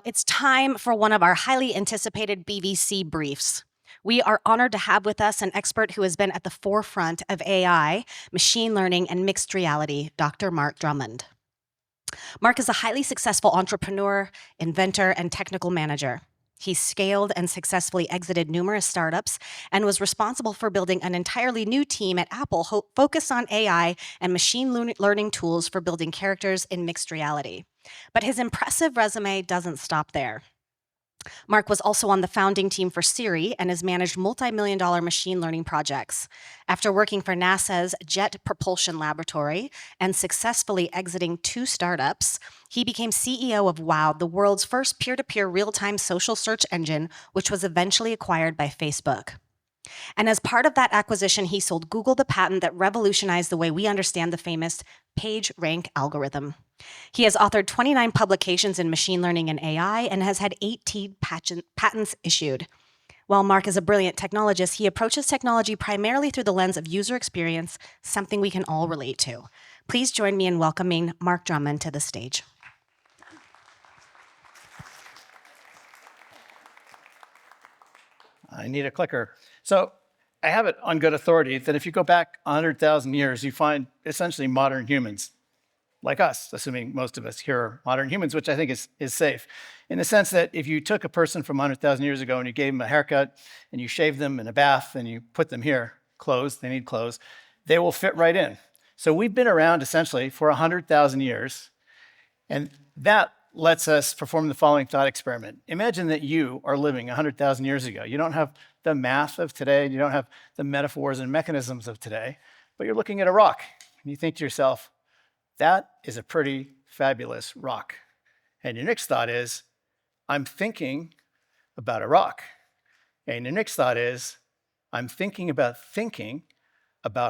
it's time for one of our highly anticipated BVC briefs. We are honored to have with us an expert who has been at the forefront of AI, machine learning, and mixed reality, Dr. Mark Drummond. Mark is a highly successful entrepreneur, inventor, and technical manager. He scaled and successfully exited numerous startups and was responsible for building an entirely new team at Apple focused on AI and machine learning tools for building characters in mixed reality. But his impressive resume doesn't stop there. Mark was also on the founding team for Siri and has managed multi-million-dollar machine learning projects. After working for NASA's Jet Propulsion Laboratory and successfully exiting 2 startups, he became CEO of Wow, the world's first peer-to-peer real-time social search engine, which was eventually acquired by Facebook. And as part of that acquisition, he sold Google the patent that revolutionized the way we understand the famous PageRank algorithm. He has authored 29 publications in machine learning and AI and has had 18 patents issued. While Mark is a brilliant technologist, he approaches technology primarily through the lens of user experience, something we can all relate to. Please join me in welcoming Mark Drummond to the stage. I need a clicker. So I have it on good authority that if you go back 100,000 years, you find essentially modern humans, like us, assuming most of us here are modern humans, which I think is safe, in the sense that if you took a person from 100,000 years ago and you gave them a haircut and you shaved them in a bath and you put them here, clothes, they need clothes, they will fit right in. So we've been around essentially for 100,000 years, and that lets us perform the following thought experiment. Imagine that you are living 100,000 years ago. You don't have the math of today, you don't have the metaphors and mechanisms of today, but you're looking at a rock, and you think to yourself, that is a pretty fabulous rock. And your next thought is, I'm thinking about a rock. And your next thought is, I'm thinking about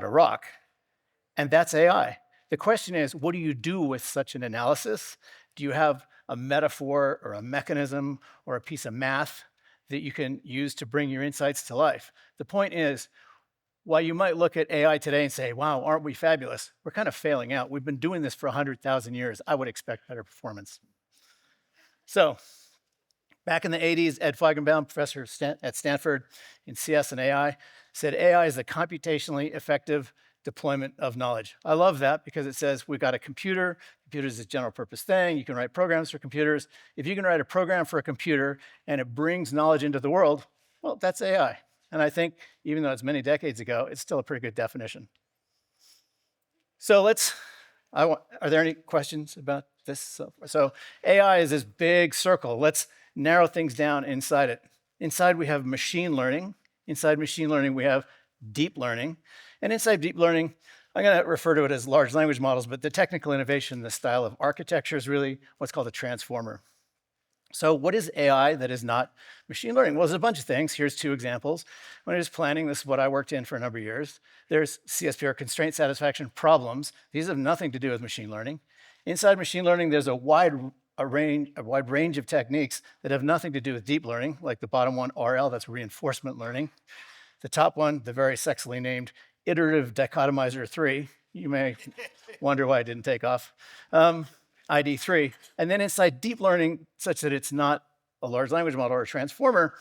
a rock. And that's AI. The question is, what do you do with such an analysis? Do you have a metaphor or a mechanism or a piece of math that you can use to bring your insights to life? The point is, while you might look at AI today and say, wow, aren't we fabulous? We're kind of failing out. We've been doing this for 100,000 years. I would expect better performance. So back in the 80s, Ed Feigenbaum, professor at Stanford in CS and AI, said AI is a computationally effective deployment of knowledge. I love that because it says we've got a computer. Computers is a general purpose thing. You can write programs for computers. If you can write a program for a computer and it brings knowledge into the world, well, that's AI. And I think even though it's many decades ago, it's still a pretty good definition. So are there any questions about this? So AI is this big circle. Let's narrow things down inside it. Inside we have machine learning. Inside machine learning, we have deep learning. And inside deep learning, I'm going to refer to it as large language models, but the technical innovation, the style of architecture is really what's called a transformer. So what is AI that is not machine learning? Well, there's a bunch of things. Here's 2 examples. When I was planning, this is what I worked in for a number of years. There's CSP, or constraint satisfaction problems. These have nothing to do with machine learning. Inside machine learning, there's a wide range of techniques that have nothing to do with deep learning, like the bottom one, RL, that's reinforcement learning. The top one, the very sexily named Iterative Dichotomizer 3. You may wonder why it didn't take off. ID3. And then inside deep learning, such that it's not a large language model or a transformer,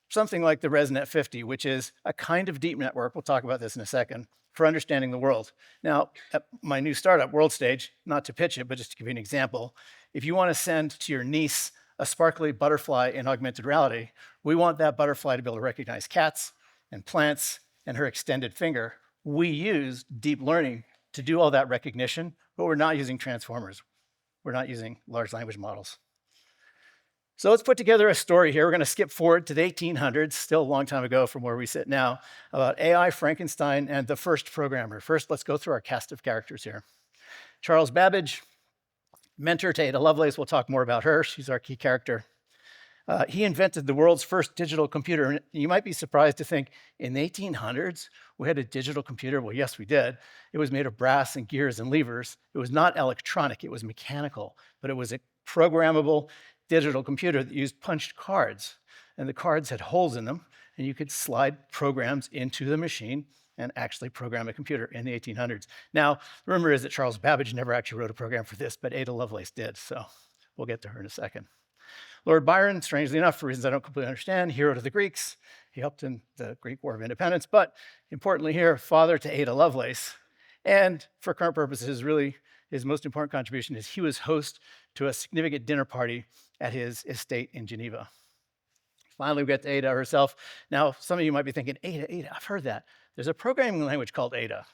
something like the ResNet 50, which is a kind of deep network, we'll talk about this in a second, for understanding the world. Now, at my new startup, WorldStage, not to pitch it, but just to give you an example, if you want to send to your niece a sparkly butterfly in augmented reality, we want that butterfly to be able to recognize cats and plants and her extended finger. We use deep learning to do all that recognition, but we're not using transformers. We're not using large language models. So let's put together a story here. We're going to skip forward to the 1800s, still a long time ago from where we sit now, about AI, Frankenstein, and the first programmer. First, let's go through our cast of characters here. Charles Babbage, mentor to Ada Lovelace. We'll talk more about her. She's our key character. He invented the world's first digital computer. And you might be surprised to think, in the 1800s, we had a digital computer. Well, yes, we did. It was made of brass and gears and levers. It was not electronic. It was mechanical. But it was a programmable digital computer that used punched cards. And the cards had holes in them. And you could slide programs into the machine and actually program a computer in the 1800s. Now, the rumor is that Charles Babbage never actually wrote a program for this, but Ada Lovelace did. So we'll get to her in a second. Lord Byron, strangely enough, for reasons I don't completely understand, hero to the Greeks. He helped in the Greek War of Independence, but importantly here, father to Ada Lovelace. And for current purposes, really his most important contribution is he was host to a significant dinner party at his estate in Geneva. Finally, we get to Ada herself. Now, some of you might be thinking, Ada, I've heard that. There's a programming language called Ada.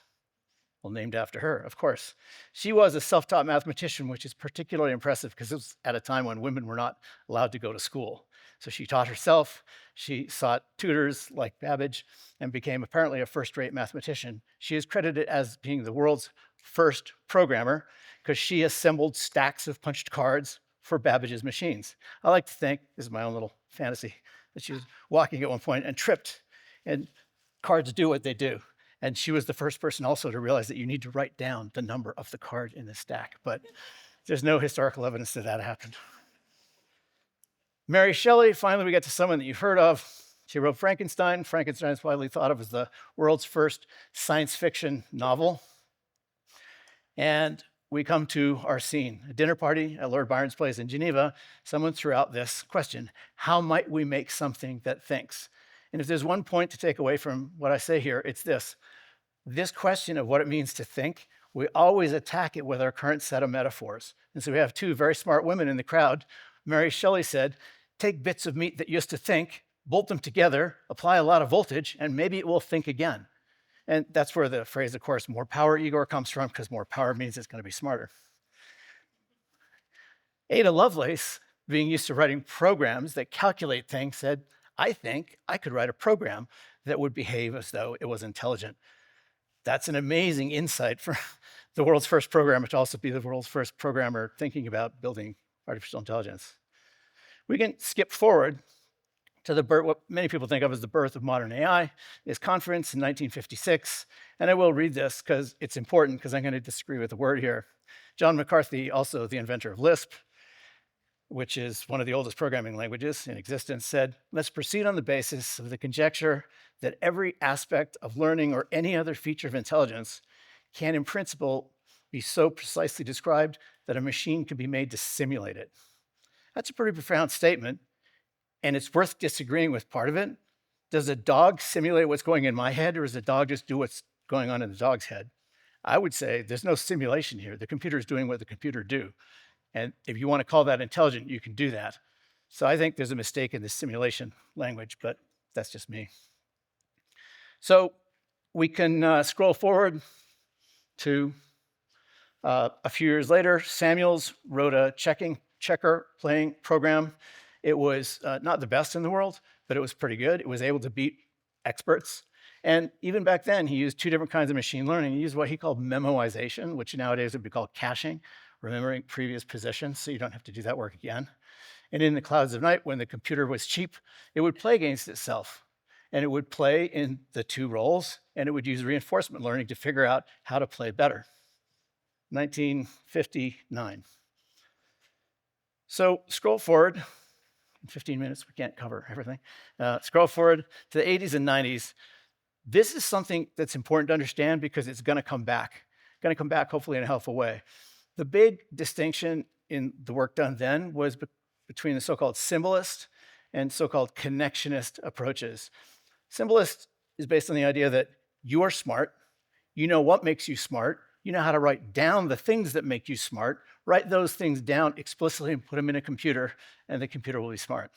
Well, named after her, of course. She was a self-taught mathematician, which is particularly impressive because it was at a time when women were not allowed to go to school. So she taught herself, she sought tutors like Babbage, and became apparently a first-rate mathematician. She is credited as being the world's first programmer because she assembled stacks of punched cards for Babbage's machines. I like to think, this is my own little fantasy, that she was walking at one point and tripped, and cards do what they do. And she was the first person also to realize that you need to write down the number of the card in the stack, but there's no historical evidence that that happened. Mary Shelley, finally we get to someone that you've heard of. She wrote Frankenstein. Frankenstein is widely thought of as the world's first science fiction novel. And we come to our scene, a dinner party at Lord Byron's place in Geneva. Someone threw out this question: how might we make something that thinks? And if there's one point to take away from what I say here, it's this. This question of what it means to think, we always attack it with our current set of metaphors. And so we have two very smart women in the crowd. Mary Shelley said, take bits of meat that used to think, bolt them together, apply a lot of voltage, and maybe it will think again. And that's where the phrase, of course, more power, Igor, comes from, because more power means it's going to be smarter. Ada Lovelace, being used to writing programs that calculate things, said, I think I could write a program that would behave as though it was intelligent. That's an amazing insight for the world's first programmer to also be the world's first programmer thinking about building artificial intelligence. We can skip forward to what many people think of as the birth of modern AI, this conference in 1956. And I will read this because it's important, because I'm going to disagree with the word here. John McCarthy, also the inventor of Lisp, which is one of the oldest programming languages in existence, said, let's proceed on the basis of the conjecture that every aspect of learning or any other feature of intelligence can, in principle, be so precisely described that a machine can be made to simulate it. That's a pretty profound statement, and it's worth disagreeing with part of it. Does a dog simulate what's going in my head, or does a dog just do what's going on in the dog's head? I would say there's no simulation here. The computer is doing what the computer do. And if you want to call that intelligent, you can do that. So I think there's a mistake in this simulation language, but that's just me. So we can scroll forward to a few years later. Samuels wrote a checker playing program. It was not the best in the world, but it was pretty good. It was able to beat experts. And even back then, he used two different kinds of machine learning. He used what he called memoization, which nowadays would be called caching, remembering previous positions, so you don't have to do that work again. And in the clouds of night, when the computer was cheap, it would play against itself. And it would play in the two roles, and it would use reinforcement learning to figure out how to play better. 1959. So scroll forward. In 15 minutes, we can't cover everything. Scroll forward to the 80s and 90s. This is something that's important to understand because it's going to come back. Going to come back, hopefully, in a helpful way. The big distinction in the work done then was between the so-called symbolist and so-called connectionist approaches. Symbolist is based on the idea that you are smart, you know what makes you smart, you know how to write down the things that make you smart, write those things down explicitly and put them in a computer, and the computer will be smart.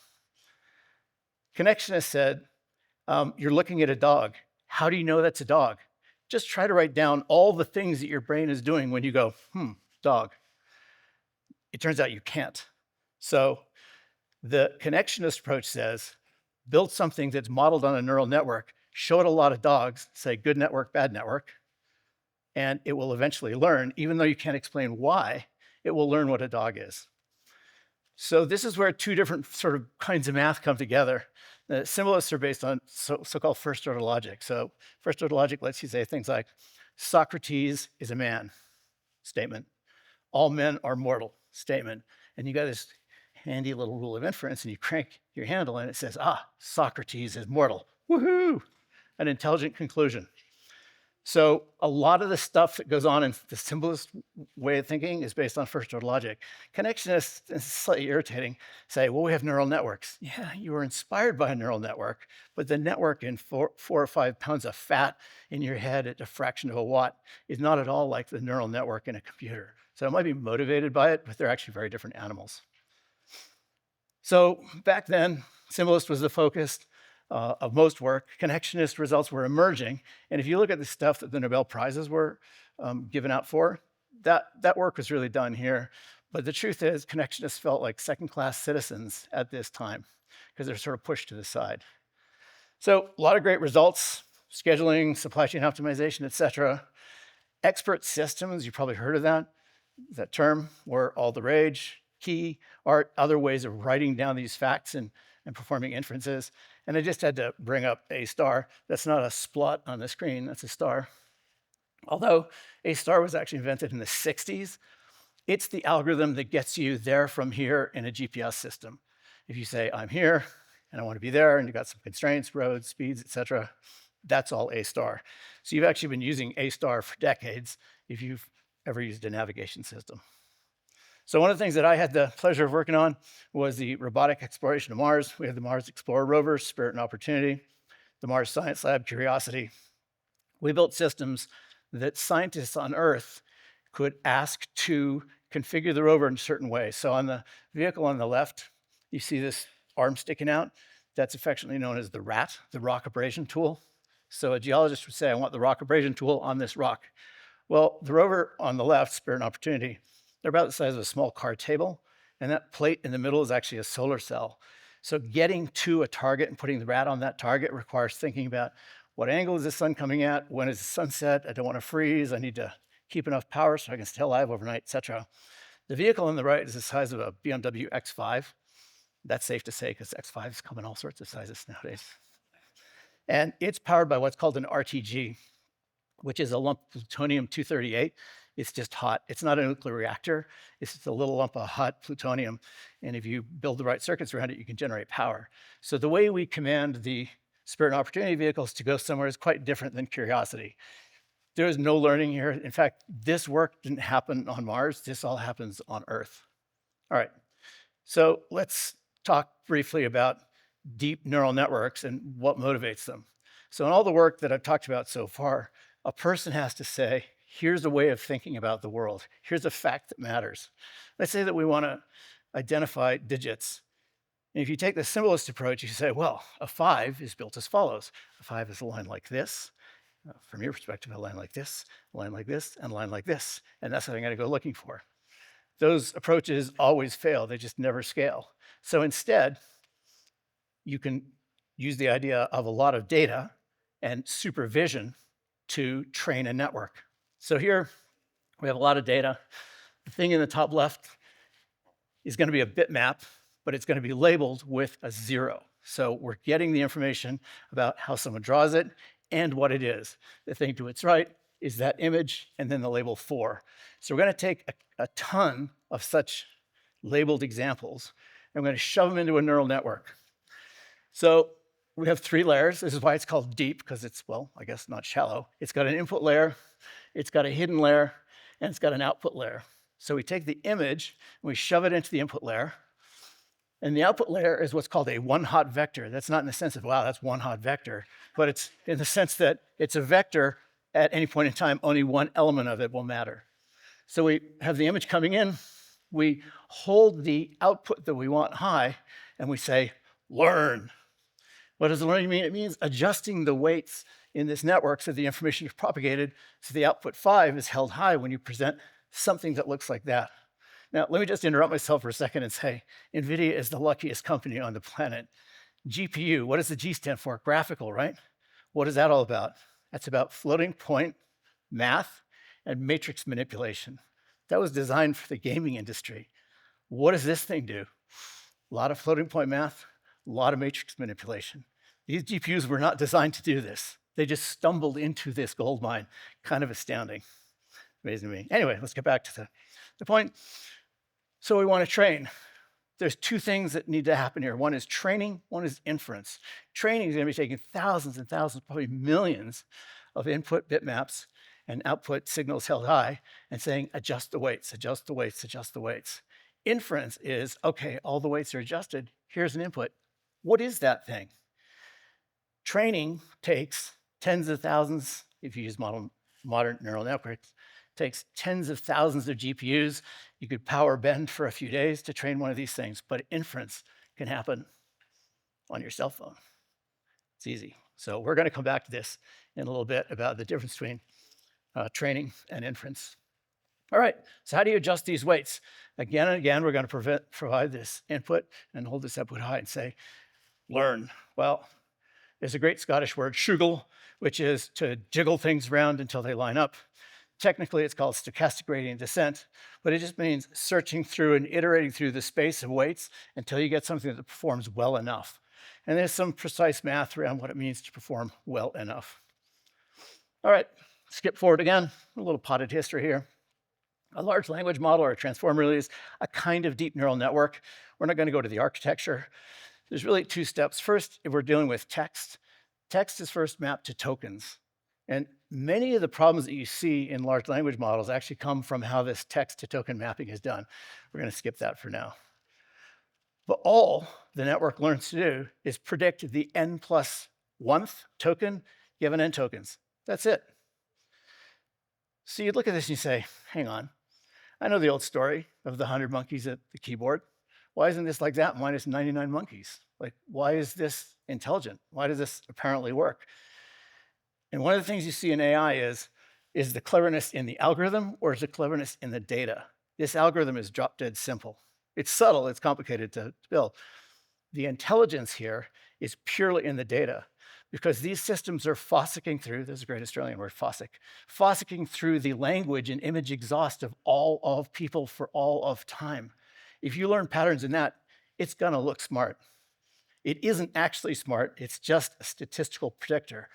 Connectionist said, you're looking at a dog. How do you know that's a dog? Just try to write down all the things that your brain is doing when you go, dog. It turns out you can't. So the connectionist approach says, build something that's modeled on a neural network, show it a lot of dogs, say good network, bad network, and it will eventually learn, even though you can't explain why, it will learn what a dog is. So this is where two different sort of kinds of math come together. The symbolists are based on so-called first-order logic. So first-order logic lets you say things like, Socrates is a man, statement. All men are mortal, statement. And you got this handy little rule of inference, and you crank your handle, and it says, Socrates is mortal. Woohoo! An intelligent conclusion. So a lot of the stuff that goes on in the simplest way of thinking is based on first-order logic. Connectionists, it's slightly irritating, say, well, we have neural networks. Yeah, you were inspired by a neural network, but the network in 4 or 5 pounds of fat in your head at a fraction of a watt is not at all like the neural network in a computer. So it might be motivated by it, but they're actually very different animals. So back then, symbolist was the focus of most work. Connectionist results were emerging. And if you look at the stuff that the Nobel Prizes were given out for, that work was really done here. But the truth is, connectionists felt like second-class citizens at this time because they're sort of pushed to the side. So a lot of great results, scheduling, supply chain optimization, et cetera. Expert systems, you probably heard of that term, were all the rage. Key are other ways of writing down these facts and performing inferences. And I just had to bring up A star. That's not a splot on the screen, that's a star. Although A star was actually invented in the 60s, it's the algorithm that gets you there from here in a GPS system. If you say, I'm here and I want to be there, and you've got some constraints, roads, speeds, et cetera, that's all A star. So you've actually been using A star for decades if you've ever used a navigation system. So one of the things that I had the pleasure of working on was the robotic exploration of Mars. We had the Mars Explorer rovers, Spirit and Opportunity, the Mars Science Lab, Curiosity. We built systems that scientists on Earth could ask to configure the rover in a certain way. So on the vehicle on the left, you see this arm sticking out. That's affectionately known as the RAT, the rock abrasion tool. So a geologist would say, I want the rock abrasion tool on this rock. Well, the rover on the left, Spirit and Opportunity, they're about the size of a small card table, and that plate in the middle is actually a solar cell. So getting to a target and putting the RAT on that target requires thinking about what angle is the sun coming at, when is the sunset, I don't want to freeze, I need to keep enough power so I can stay alive overnight, et cetera. The vehicle on the right is the size of a BMW X5. That's safe to say because X5s come in all sorts of sizes nowadays. And it's powered by what's called an RTG, which is a lump of plutonium-238. It's just hot. It's not a nuclear reactor. It's just a little lump of hot plutonium. And if you build the right circuits around it, you can generate power. So the way we command the Spirit and Opportunity vehicles to go somewhere is quite different than Curiosity. There is no learning here. In fact, this work didn't happen on Mars. This all happens on Earth. All right. So let's talk briefly about deep neural networks and what motivates them. So in all the work that I've talked about so far, a person has to say, here's a way of thinking about the world. Here's a fact that matters. Let's say that we want to identify digits. And if you take the symbolist approach, you say, well, a 5 is built as follows. A 5 is a line like this. From your perspective, a line like this, a line like this, and a line like this. And that's what I'm going to go looking for. Those approaches always fail. They just never scale. So instead, you can use the idea of a lot of data and supervision to train a network. So here we have a lot of data. The thing in the top left is going to be a bitmap, but it's going to be labeled with a 0. So we're getting the information about how someone draws it and what it is. The thing to its right is that image and then the label 4. So we're going to take a ton of such labeled examples and we're going to shove them into a neural network. So we have 3 layers. This is why it's called deep, because it's, well, I guess not shallow. It's got an input layer, it's got a hidden layer, and it's got an output layer. So we take the image and we shove it into the input layer. And the output layer is what's called a one-hot vector. That's not in the sense of, wow, that's one hot vector, but it's in the sense that it's a vector at any point in time, only one element of it will matter. So we have the image coming in, we hold the output that we want high, and we say, learn. What does learning mean? It means adjusting the weights in this network so the information is propagated so the output 5 is held high when you present something that looks like that. Now, let me just interrupt myself for a second and say, NVIDIA is the luckiest company on the planet. GPU, what does the G stand for? Graphical, right? What is that all about? That's about floating point math and matrix manipulation. That was designed for the gaming industry. What does this thing do? A lot of floating point math, a lot of matrix manipulation. These GPUs were not designed to do this. They just stumbled into this gold mine. Kind of astounding. Amazing to me. Anyway, let's get back to the point. So we want to train. There's 2 things that need to happen here. One is training, one is inference. Training is going to be taking thousands and thousands, probably millions of input bitmaps and output signals held high and saying, adjust the weights, adjust the weights, adjust the weights. Inference is, okay, all the weights are adjusted. Here's an input. What is that thing? Training takes tens of thousands, if you use modern neural networks, takes tens of thousands of GPUs. You could power bend for a few days to train one of these things, but inference can happen on your cell phone. It's easy. So we're going to come back to this in a little bit about the difference between training and inference. All right, so how do you adjust these weights? Again and again, we're going to provide this input and hold this output high and say, learn. Well, there's a great Scottish word, shugle, which is to jiggle things around until they line up. Technically, it's called stochastic gradient descent, but it just means searching through and iterating through the space of weights until you get something that performs well enough. And there's some precise math around what it means to perform well enough. All right, skip forward again, a little potted history here. A large language model or a transformer really is a kind of deep neural network. We're not going to go to the architecture. There's really two steps. First, if we're dealing with text, text is first mapped to tokens. And many of the problems that you see in large language models actually come from how this text to token mapping is done. We're going to skip that for now. But all the network learns to do is predict the n+1th token given n tokens. That's it. So you'd look at this and you say, hang on, I know the old story of the 100 monkeys at the keyboard. Why isn't this like that minus 99 monkeys? Like, why is this intelligent? Why does this apparently work? And one of the things you see in AI is the cleverness in the algorithm or is the cleverness in the data? This algorithm is drop dead simple. It's subtle, it's complicated to build. The intelligence here is purely in the data because these systems are fossicking through, there's a great Australian word, fossicking through the language and image exhaust of all of people for all of time. If you learn patterns in that, it's gonna look smart. It isn't actually smart, it's just a statistical predictor,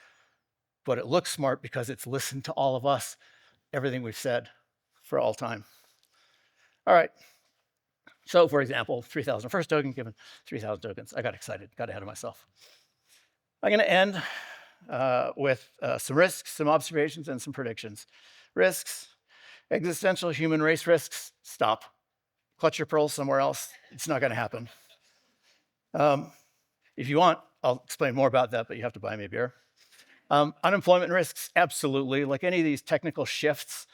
but it looks smart because it's listened to all of us, everything we've said for all time. All right, so for example, 3,000 first token given 3,000 tokens. I got excited, got ahead of myself. I'm gonna end with some risks, some observations, and some predictions. Risks, existential human race risks, stop. Clutch your pearls somewhere else. It's not gonna happen. If you want, I'll explain more about that, but you have to buy me a beer. Unemployment risks, absolutely. Like any of these technical shifts,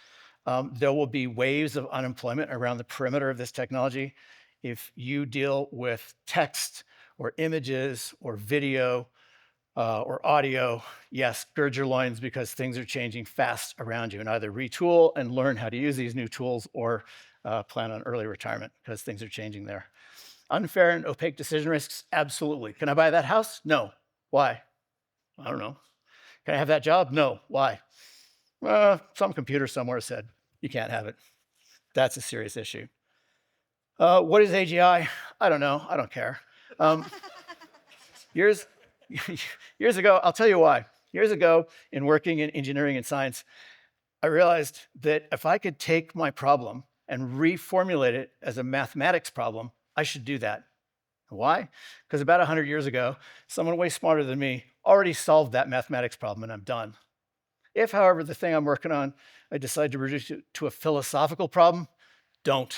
there will be waves of unemployment around the perimeter of this technology. If you deal with text or images or video or audio, yes, gird your loins because things are changing fast around you, and either retool and learn how to use these new tools or plan on early retirement because things are changing there. Unfair and opaque decision risks, absolutely. Can I buy that house? No. Why? I don't know. Can I have that job? No. Why? Some computer somewhere said you can't have it. That's a serious issue. What is AGI? I don't know. I don't care. Years ago, I'll tell you why. Years ago, in working in engineering and science, I realized that if I could take my problem and reformulate it as a mathematics problem, I should do that. Why? Because about 100 years ago, someone way smarter than me already solved that mathematics problem and I'm done. If, however, the thing I'm working on, I decide to reduce it to a philosophical problem, don't.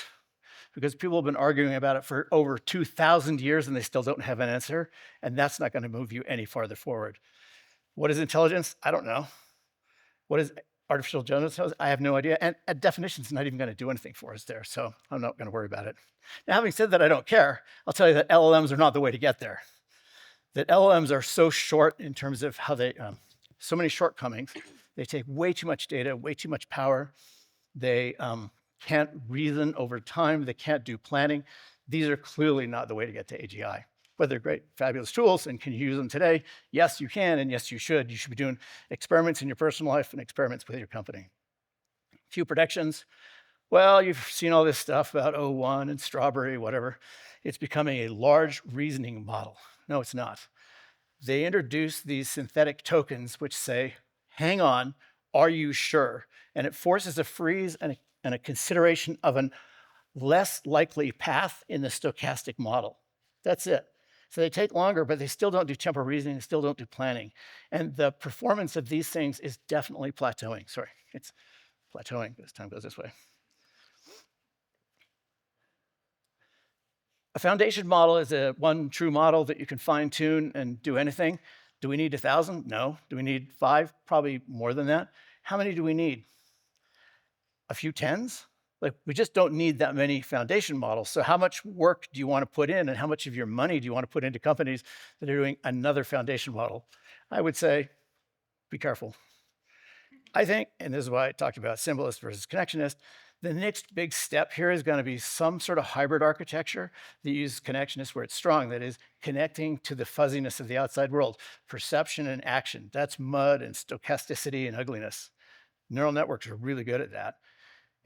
Because people have been arguing about it for over 2,000 years and they still don't have an answer, and that's not gonna move you any farther forward. What is intelligence? I don't know. What is artificial intelligence? I have no idea, and a definition's not even gonna do anything for us there, so I'm not gonna worry about it. Now, having said that, I don't care. I'll tell you that LLMs are not the way to get there. That LLMs are so short in terms of how they, so many shortcomings. They take way too much data, way too much power. They can't reason over time. They can't do planning. These are clearly not the way to get to AGI. But they're great, fabulous tools, and can you use them today? Yes, you can, and yes, you should. You should be doing experiments in your personal life and experiments with your company. A few predictions. Well, you've seen all this stuff about O1 and strawberry, whatever. It's becoming a large reasoning model. No, it's not. They introduce these synthetic tokens which say, hang on, are you sure? And it forces a freeze and a consideration of a less likely path in the stochastic model. That's it. So they take longer, but they still don't do temporal reasoning, they still don't do planning. And the performance of these things is definitely plateauing. Sorry, it's plateauing as time goes this way. A foundation model is a one true model that you can fine tune and do anything. Do we need 1,000? No. Do we need 5? Probably more than that. How many do we need? A few tens? Like, we just don't need that many foundation models. So how much work do you want to put in, and how much of your money do you want to put into companies that are doing another foundation model? I would say, be careful. I think, and this is why I talked about symbolist versus connectionist, the next big step here is going to be some sort of hybrid architecture that uses connectionist where it's strong, that is connecting to the fuzziness of the outside world, perception and action. That's mud and stochasticity and ugliness. Neural networks are really good at that.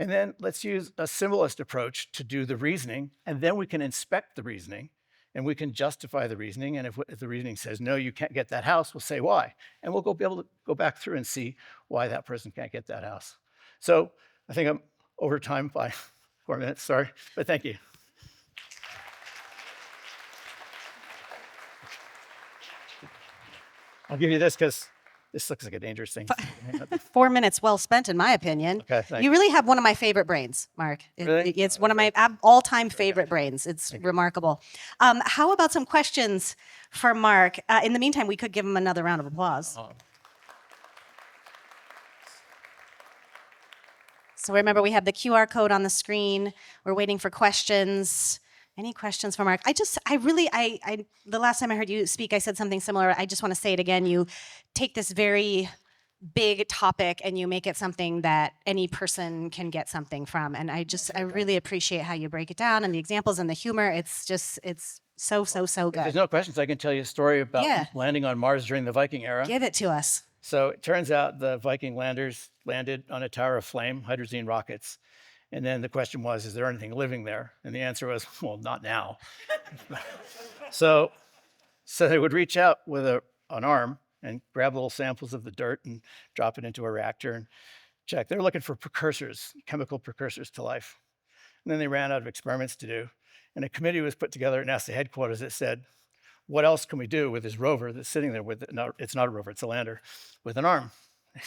And then let's use a symbolist approach to do the reasoning, and then we can inspect the reasoning, and we can justify the reasoning. And if the reasoning says, no, you can't get that house, we'll say why. And we'll be able to go back through and see why that person can't get that house. So I think I'm over time by 4 minutes, sorry, but thank you. I'll give you this because this looks like a dangerous thing. 4 minutes well spent, in my opinion. Okay, thanks. You really have one of my favorite brains, Mark. Really? It's one of my all-time favorite brains. It's remarkable. How about some questions for Mark? In the meantime, we could give him another round of applause. So remember, we have the QR code on the screen. We're waiting for questions. Any questions for Mark? The last time I heard you speak, I said something similar. I just want to say it again. You take this very big topic and you make it something that any person can get something from. And I really appreciate how you break it down and the examples and the humor. It's so good. If there's no questions, I can tell you a story about landing on Mars during the Viking era. Give it to us. So it turns out the Viking landers landed on a tower of flame, hydrazine rockets. And then the question was, is there anything living there? And the answer was, well, not now. So they would reach out with an arm and grab little samples of the dirt and drop it into a reactor and check. They were looking for precursors, chemical precursors to life. And then they ran out of experiments to do. And a committee was put together at NASA headquarters that said, what else can we do with this rover that's sitting there with, no, it's not a rover, it's a lander, with an arm? They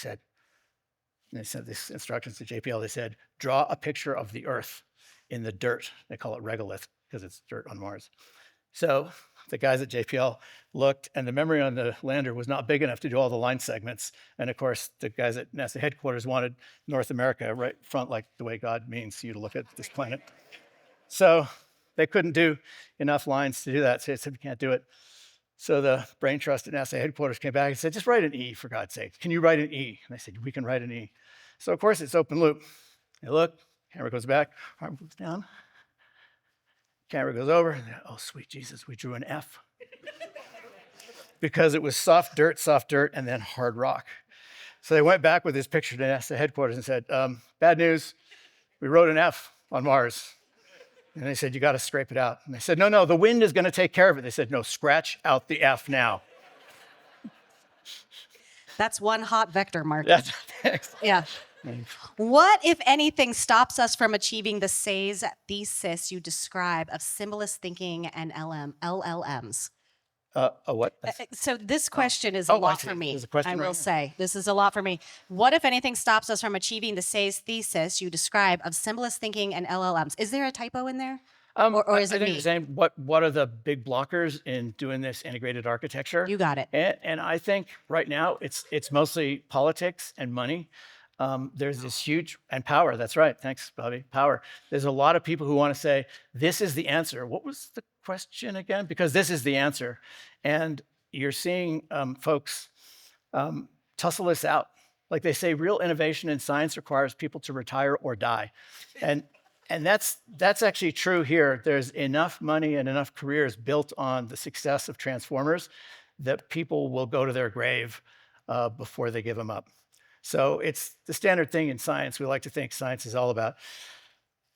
sent these instructions to JPL. They said, draw a picture of the Earth in the dirt. They call it regolith because it's dirt on Mars. So the guys at JPL looked, and the memory on the lander was not big enough to do all the line segments. And of course, the guys at NASA headquarters wanted North America right front, like the way God means you to look at this planet. So they couldn't do enough lines to do that. So they said, we can't do it. So the brain trust at NASA headquarters came back and said, just write an E, for God's sake. Can you write an E? And they said, we can write an E. So of course, it's open loop. They look, camera goes back, arm goes down. Camera goes over, and oh, sweet Jesus, we drew an F. Because it was soft dirt, and then hard rock. So they went back with this picture to NASA headquarters and said, bad news, we wrote an F on Mars. And they said, you got to scrape it out. And they said, no, the wind is going to take care of it. They said, no, scratch out the F now. That's one hot vector, Mark. Thanks. Yeah. What, if anything, stops us from achieving the SAYS thesis you describe of symbolist thinking and LLMs? A what? So this question is a lot for me. I will say. This is a lot for me. What, if anything, stops us from achieving the SAYS thesis you describe of symbolist thinking and LLMs? Is there a typo in there? Or is it me? I think you're saying what are the big blockers in doing this integrated architecture? You got it. And I think right now it's mostly politics and money. There's this huge, and power, that's right, thanks, Bobby, power. There's a lot of people who want to say, this is the answer. What was the question again? Because this is the answer. And you're seeing folks tussle this out. Like they say, real innovation in science requires people to retire or die. And that's actually true here. There's enough money and enough careers built on the success of transformers that people will go to their grave before they give them up. So it's the standard thing in science. We like to think science is all about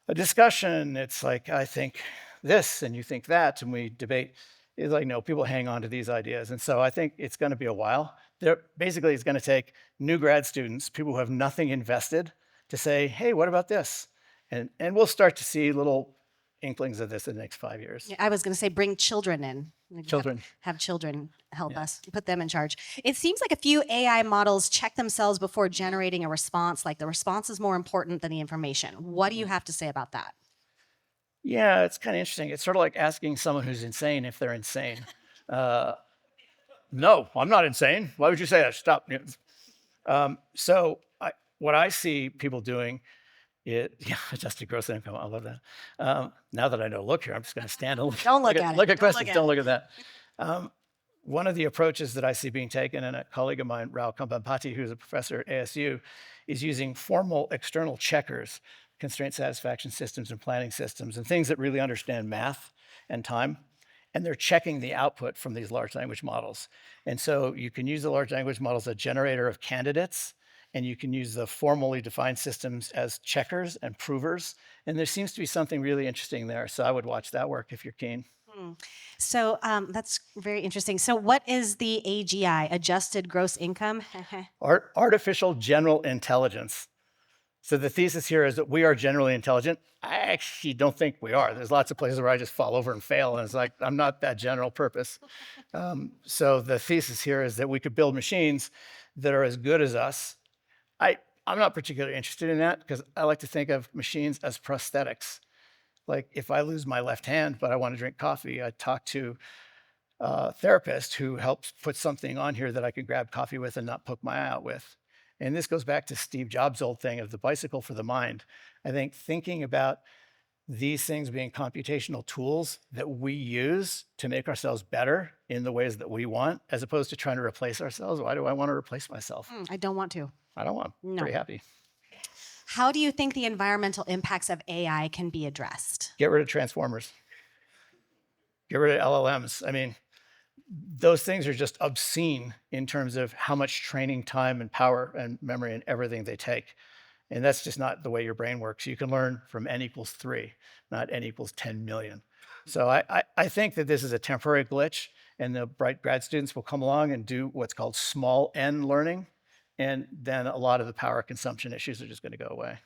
a discussion. It's like, I think this and you think that, and we debate. It's like, no, people hang on to these ideas. And so I think it's going to be a while. Basically, it's going to take new grad students, people who have nothing invested, to say, hey, what about this? And we'll start to see little inklings of this in the next 5 years. Yeah, I was going to say bring children in. Children. Have children help us, put them in charge. It seems like a few AI models check themselves before generating a response, like the response is more important than the information. What do you have to say about that? Yeah, it's kind of interesting. It's sort of like asking someone who's insane if they're insane. No, I'm not insane. Why would you say that? Stop. What I see people doing is, adjusted gross income. I love that. Now that I know, look here, I'm just going to stand and look. Don't look at it. Look at Don't questions. look at Don't it. look at that. One of the approaches that I see being taken, and a colleague of mine, Rao Kampampati, who's a professor at ASU, is using formal external checkers, constraint satisfaction systems and planning systems, and things that really understand math and time. And they're checking the output from these large language models. And so you can use the large language models as a generator of candidates, and you can use the formally defined systems as checkers and provers. And there seems to be something really interesting there. So I would watch that work if you're keen. So that's very interesting. So what is the AGI, adjusted gross income? Artificial general intelligence. So the thesis here is that we are generally intelligent. I actually don't think we are. There's lots of places where I just fall over and fail, and it's like, I'm not that general purpose. So the thesis here is that we could build machines that are as good as us. I'm not particularly interested in that because I like to think of machines as prosthetics. Like if I lose my left hand, but I want to drink coffee, I talk to a therapist who helps put something on here that I can grab coffee with and not poke my eye out with. And this goes back to Steve Jobs' old thing of the bicycle for the mind. I think thinking about these things being computational tools that we use to make ourselves better in the ways that we want, as opposed to trying to replace ourselves. Why do I want to replace myself? I don't want to. I don't want. I'm pretty happy. How do you think the environmental impacts of AI can be addressed? Get rid of transformers. Get rid of LLMs. I mean, those things are just obscene in terms of how much training time and power and memory and everything they take. And that's just not the way your brain works. You can learn from n equals 3, not n equals 10 million. So I think that this is a temporary glitch, and the bright grad students will come along and do what's called small n learning. And then a lot of the power consumption issues are just going to go away.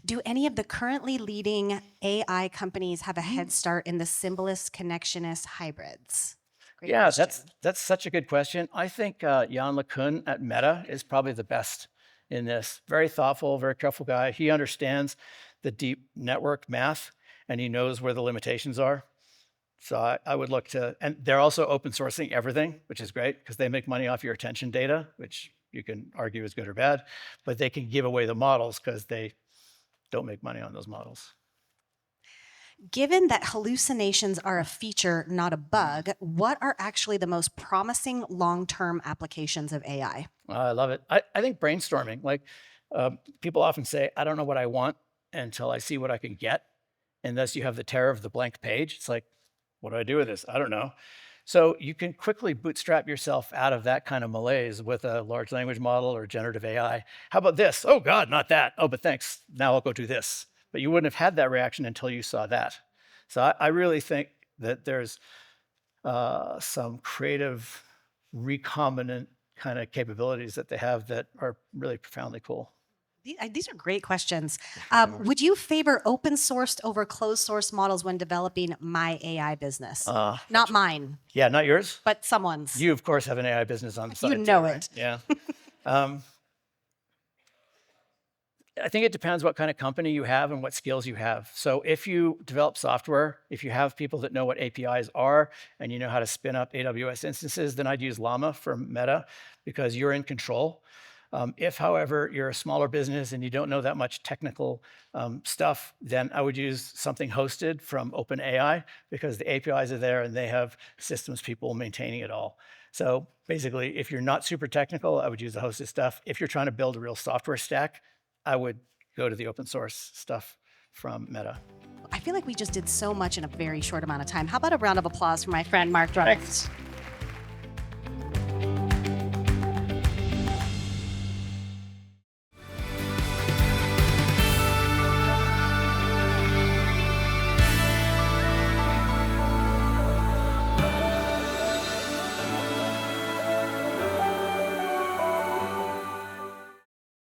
Do any of the currently leading AI companies have a head start in the symbolist connectionist hybrids? Great question. That's such a good question. I think Jan LeCun at Meta is probably the best in this. Very thoughtful, very careful guy. He understands the deep network math, and he knows where the limitations are. So I would look to, and they're also open sourcing everything, which is great because they make money off your attention data, which you can argue is good or bad, but they can give away the models because they don't make money on those models. Given that hallucinations are a feature, not a bug, what are actually the most promising long-term applications of AI? I love it. I think brainstorming, like people often say, I don't know what I want until I see what I can get. And thus you have the terror of the blank page. It's like, what do I do with this? I don't know. So you can quickly bootstrap yourself out of that kind of malaise with a large language model or generative AI. How about this? Oh God, not that. Oh, but thanks. Now I'll go do this. But you wouldn't have had that reaction until you saw that. So I really think that there's some creative recombinant kind of capabilities that they have that are really profoundly cool. These are great questions. Would you favor open sourced over closed source models when developing my AI business? Not mine. Yeah, not yours? But someone's. You, of course, have an AI business on the side. You know too, it. Right? Yeah. I think it depends what kind of company you have and what skills you have. So if you develop software, if you have people that know what APIs are and you know how to spin up AWS instances, then I'd use Llama from Meta because you're in control. If, however, you're a smaller business and you don't know that much technical stuff, then I would use something hosted from OpenAI because the APIs are there and they have systems people maintaining it all. So basically, if you're not super technical, I would use the hosted stuff. If you're trying to build a real software stack, I would go to the open source stuff from Meta. I feel like we just did so much in a very short amount of time. How about a round of applause for my friend Mark Drummond? Thanks.